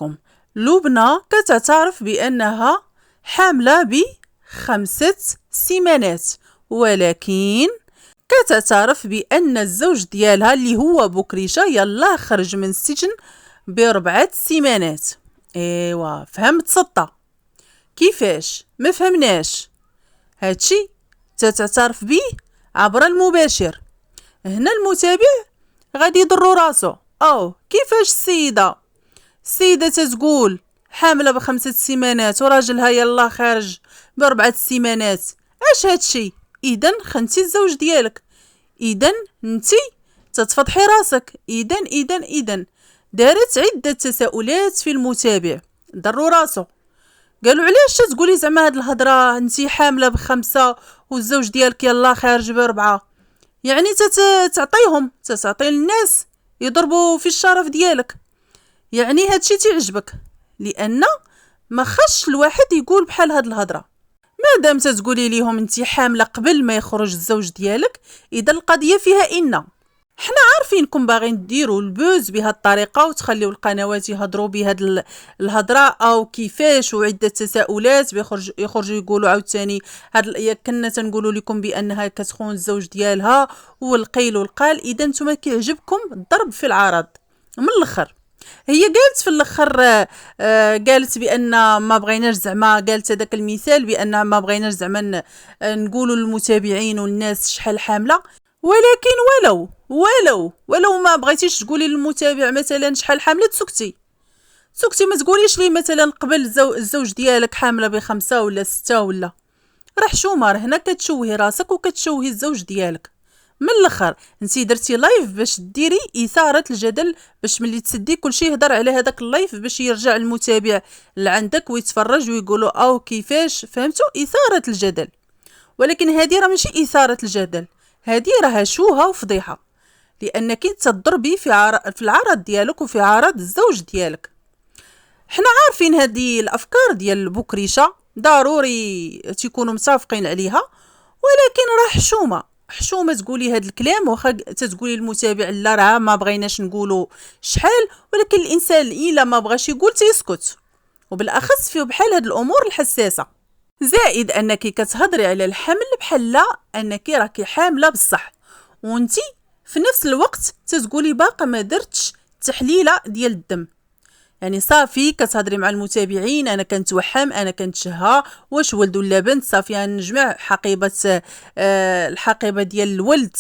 لكم. لبنى كتعترف بأنها حاملة ب5 سيمانات، ولكن كتعترف بأن الزوج ديالها اللي هو بكريشة يلاه خرج من السجن ب4 سيمانات. ايوا فهمت سطة. كيفاش؟ ما فهمناش. هادشي تتعترف به عبر المباشر. هنا المتابع غادي يضرو راسو. كيفاش السيدة تتقول حاملة ب5 سيمانات وراجلها يلا خارج ب4 سيمانات؟ اش هادشي؟ اذا خنتي الزوج ديالك، اذا نتي تتفضحي راسك. اذا دارت عدة تساؤلات في المتابع، ضرو راسو. قالوا علاش تقولي زعما هاد الهضره انتي حامله ب5 والزوج ديالك يلا خارج ب4؟ يعني تعطي الناس يضربوا في الشرف ديالك. يعني هادشي تعجبك، لان ما خش الواحد يقول بحال هاد الهضره. مادام تتقولي ليهم انتي حامله قبل ما يخرج الزوج ديالك، اذا القضيه فيها ان حنا عارفينكم باغيين ديروا البوز بهذه الطريقه وتخليوا القنوات يهضروا بهذه الهضره او كيفاش، وعده تساؤلات يخرجوا يقولوا عاوتاني كنا تنقولوا لكم بانها كتخون الزوج ديالها والقيل والقال. اذا نتوما كيعجبكم الضرب في العرض. من الاخر هي قالت في الاخر قالت بان ما بغيناش زعما، قالت هذاك المثال بان ما بغيناش زعما نقولوا للمتابعين والناس شحال حامله. ولكن ولو ما بغيتيش تقولي للمتابع مثلا شحال حامله، تسكتي ما تقوليش ليه مثلا قبل الزوج ديالك حامله ب5 ولا 6 ولا. راه حشومه، هنا كتشوهي راسك وكتشوهي الزوج ديالك. من الاخر انتي درتي لايف باش ديري اثاره الجدل، باش ملي تسدي كلشي يهضر على هذاك اللايف، باش يرجع المتابع لعندك ويتفرج ويقولوا كيفاش فهمتوا اثاره الجدل. ولكن هذه راه ماشي اثاره الجدل، هذه راها شوهه وفضيحه، لانك تضربي في العرض ديالك وفي عرض الزوج ديالك. حنا عارفين هذه الافكار ديال بكريشه ضروري تيكونوا متفقين عليها، ولكن راه حشومه تقولي هذا الكلام. واخا تتقولي للمتابع لا راه ما بغيناش نقولوا شحال، ولكن الانسان الا ما بغاش يقول تيسكت، وبالاخص في بحال هاد الامور الحساسه. زائد انك كتهضري على الحمل بحال لا انك راكي حامله بصح، وانتي في نفس الوقت تتقولي باقا ما درتش تحليله ديال الدم. يعني صافي كتهضري مع المتابعين انا كنتوحم، انا كنتشهى واش ولد ولا بنت، صافي نجمع حقيبه الحقيبه ديال الولد.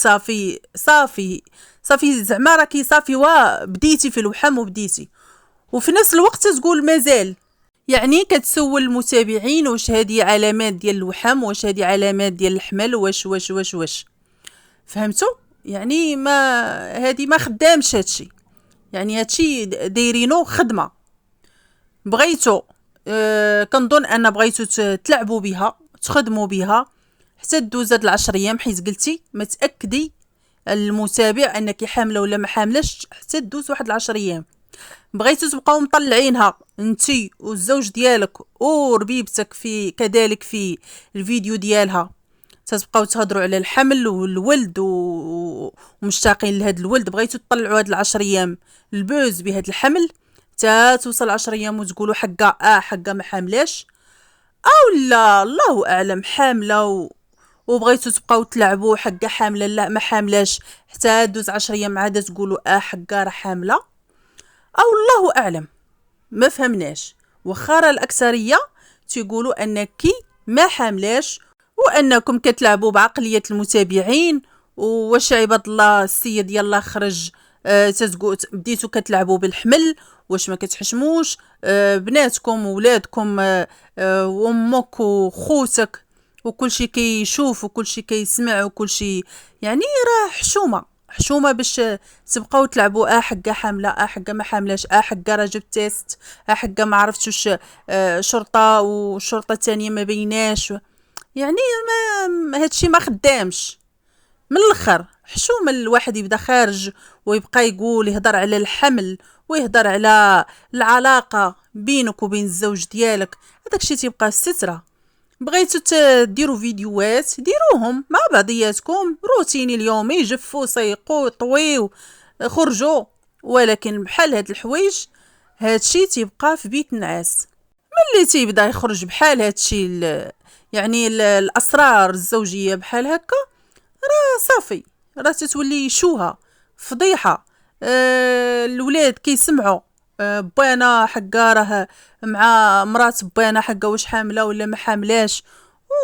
صافي زعما راكي صافي بديتي في الوحم وبديتي، وفي نفس الوقت تقول مازال. يعني كتسول المتابعين واش هذه علامات ديال الوحم، واش هذه علامات ديال الحمل، واش فهمتوا؟ يعني هذه ما خدامش هادشي. يعني هادشي دايرينو خدمه بغيتو كنظن ان بغيتو تلعبوا بها تخدموا بها حتى دوز هاد 10 ايام، حيت قلتي ما تاكدي المتابع انك حامله ولا ما حاملش حتى دوز واحد 10 ايام. بغيتو تبقاو مطلعينها انتي والزوج ديالك وربيبتك في كذلك في الفيديو ديالها، تتبقاو تهضروا على الحمل والولد ومشتاقين لهاد الولد. بغيتو تطلعوا هاد 10 ايام البوز بهاد الحمل تا توصل 10 ايام وتقولوا حقا ما حاملاش، او لا الله اعلم حامله وبغيتو تبقاو تلعبوا حقا حامله لا ما حاملاش حتى دوز 10 ايام عاد تقولوا حقا راه حامله، او الله اعلم. ما فهمناش. وخا الاكثريه تيقولوا انك ما حاملاش، وانكم كتلعبوا بعقليه المتابعين. واش عباد الله السيد يلا خرج تتقول بديتو كتلعبوا بالحمل، واش ما كتحشموش بناتكم وولادكم وامك وخوتك وكلشي كيشوف وكلشي كيسمع وكلشي. يعني راه حشومه باش تبقاو تلعبوا حقا حامله حقا ما حاملاش حقا راه جبت تيست حقا ما عرفتش واش شرطه والشرطه الثانيه ما بيناش. يعني ما هادشي ما خدامش. من الاخر حشومه الواحد يبدا خارج ويبقى يقول يهضر على الحمل ويهضر على العلاقه بينك وبين الزوج ديالك، هذاك الشيء تيبقى الستره. بغيتو ديروا فيديوهات ديروهم مع بعضياتكم روتيني اليومي، جفوا سيقوا طويو خرجوا. ولكن بحال هاد الحوايج هادشي تيبقى في بيت النعاس. ملي تيبدا يخرج بحال هادشي يعني الاسرار الزوجيه بحال هكا، صافي راه تتولي شوهه، فضيحه. الولاد كيسمعوا بانا حقا راه مع مرات بانا حقا واش حامله ولا ما حاملاش،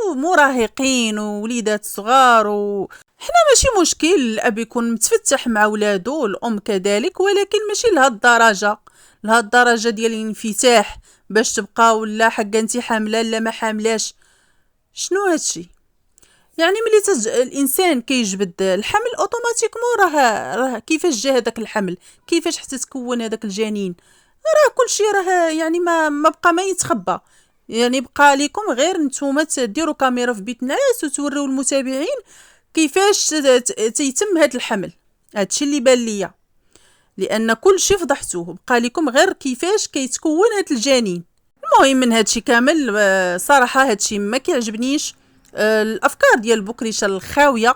ومراهقين ووليدات صغار حنا ماشي مشكل الاب يكون متفتح مع ولادو والام كذلك، ولكن ماشي لهاد الدرجه ديال الانفتاح باش تبقى ولا حقا انت حامله لا ما حاملاش. شنو هادشي؟ يعني ملي الانسان كيجبد الحمل اوتوماتيكمون راه كيفاش جا هذاك الحمل، كيفاش حتى تكون هذاك الجنين، راه كلشي راه يعني ما بقى ما يتخبى. يعني بقى لكم غير نتوما تديروا كاميرا في بيت الناس وتوريو المتابعين كيفاش تيتم هذا الحمل. هادشي اللي بان ليا، لان كلشي فضحتوه، بقى لكم غير كيفاش كيتكون هذا الجنين. المهم من هادشي كامل صراحه هادشي ما كيعجبنيش. الافكار ديال بكريشه الخاويه،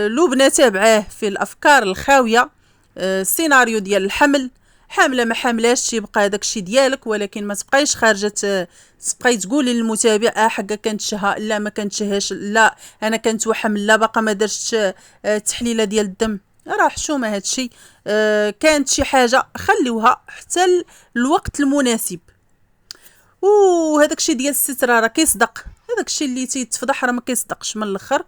لبنى تابعاه في الافكار الخاويه. السيناريو ديال الحمل، حامله ما حاملاش تيبقى هذاك الشيء ديالك، ولكن ما تبقايش خارجه تبقاي تقولي للمتابع حقا كانت شها لا ما كانتش لا انا كنت وحمل لا باقا ما درتش التحليله ديال الدم. راه حشومه هادشي. كانت شي حاجه خليوها حتى الوقت المناسب. وهذاك الشيء ديال الستر راه كيصدق، هذاك الشيء اللي تيتفضح راه ما كيصدقش من الاخر.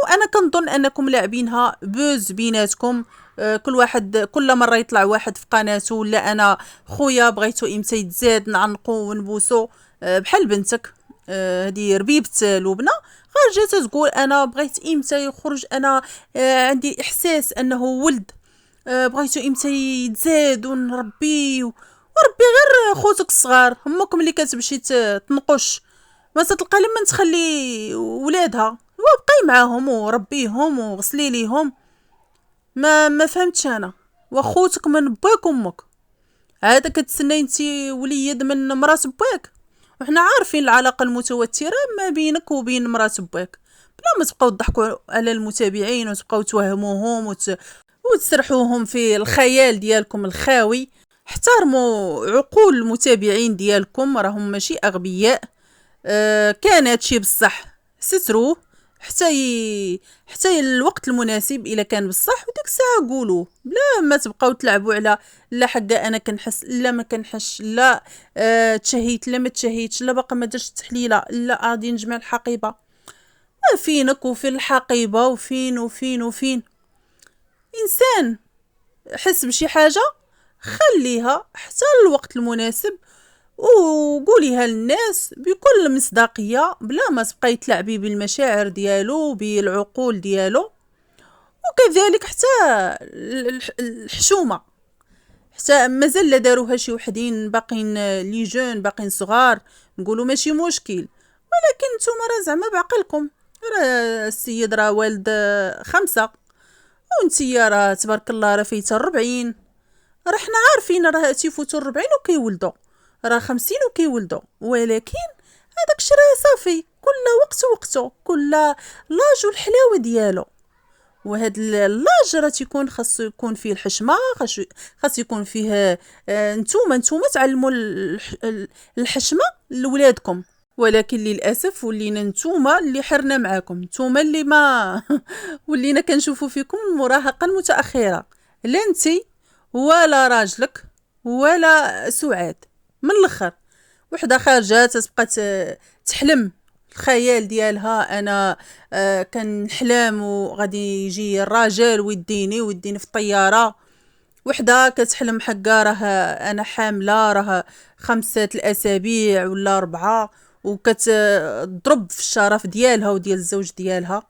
وانا كنظن انكم لاعبينها بوز بيناتكم. كل واحد كل مره يطلع واحد في قناته ولا انا خويا بغيتو امتى يتزاد نعنقو ونبوسو. بحال بنتك هذه ربيبه لبنى خرجت تقول انا بغيت امتى يخرج، انا عندي احساس انه ولد، بغيتو امتى يتزاد ونربيه وربي غير خوتك الصغار. امك ملي كتمشي تنقش ما تلقى لما تخلي ولادها، وبقي معاهم وربيهم وغسلي ليهم. ما فهمتش انا. وخوتك من باك امك عاد كتسنى انتي وليد من مرات باك، وحنا عارفين العلاقه المتوتره ما بينك وبين مرات باك. بلا ما تبقاو تضحكوا على المتابعين وتبقاو توهموهم وتسرحوهم في الخيال ديالكم الخاوي. احترموا عقول المتابعين ديالكم، راهم ماشي اغبياء. كان هادشي بصح ستروه حتى الوقت المناسب الا كان بصح، وديك الساعه قولوه بلا ما تبقاو تلعبوا على لا حقا انا كنحس لا ما كنحش لا تشهيت لا ما تشهيتش لا باقا ما درتش التحليله لا غادي نجمع الحقيبه. فينك وفي الحقيبه وفين انسان حس بشي حاجه خليها حتى الوقت المناسب وقوليها للناس بكل مصداقيه بلا ما تبقاي تلعبي بالمشاعر ديالو بالعقول ديالو. وكذلك حتى الحشومه، حتى مازال لا داروها شي وحدين باقين لي جون باقين صغار نقولوا ماشي مشكل، ولكن نتوما راه زعما بعقلكم. راه السيد راه والد 5 وانتيا راه تبارك الله راه فايته 40. راه حنا عارفين راه تيفوتوا 40 وكيولدوا، راه 50 وكيولدوا، ولكن هذاك الشيء راه صافي كل وقت وقته، كل لاج والحلاوه ديالو. وهاد اللاج راه تيكون خاصو يكون فيه الحشمه، خاص يكون فيه نتوما تعلموا الحشمه لولادكم. ولكن للاسف ولينا نتوما اللي حرنا معاكم، نتوما اللي ما ولينا كنشوفوا فيكم المراهقه المتاخره. لا انتي ولا راجلك ولا سعاد، من الاخر وحده خارجه تبقى تحلم الخيال ديالها انا كنحلم وغادي يجي الراجل ويديني في الطياره. وحده كتحلم حقا راه انا حامله راه 5 الاسابيع ولا 4 وكتضرب في الشرف ديالها وديال الزوج ديالها.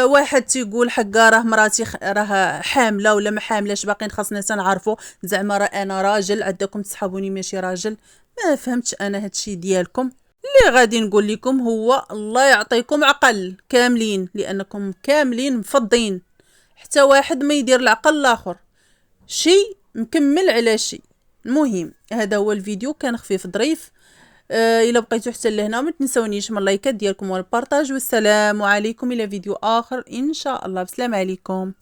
واحد تيقول حقا راه مراتي راه حامله ولا ما حاملاش باقيين خاصنا تنعرفوا، زعما راه انا راجل عندكم تصحابوني ماشي راجل. ما فهمتش انا هادشي ديالكم. اللي غادي نقول لكم هو الله يعطيكم عقل كاملين، لانكم كاملين مفضين، حتى واحد ما يدير العقل الاخر، شيء مكمل على شيء. المهم هذا هو الفيديو، كان خفيف ظريف. الى بقيتوا حتى لهنا ما تنسونيش من اللايكات ديالكم والبارطاج، والسلام عليكم الى فيديو اخر ان شاء الله. بسلام عليكم.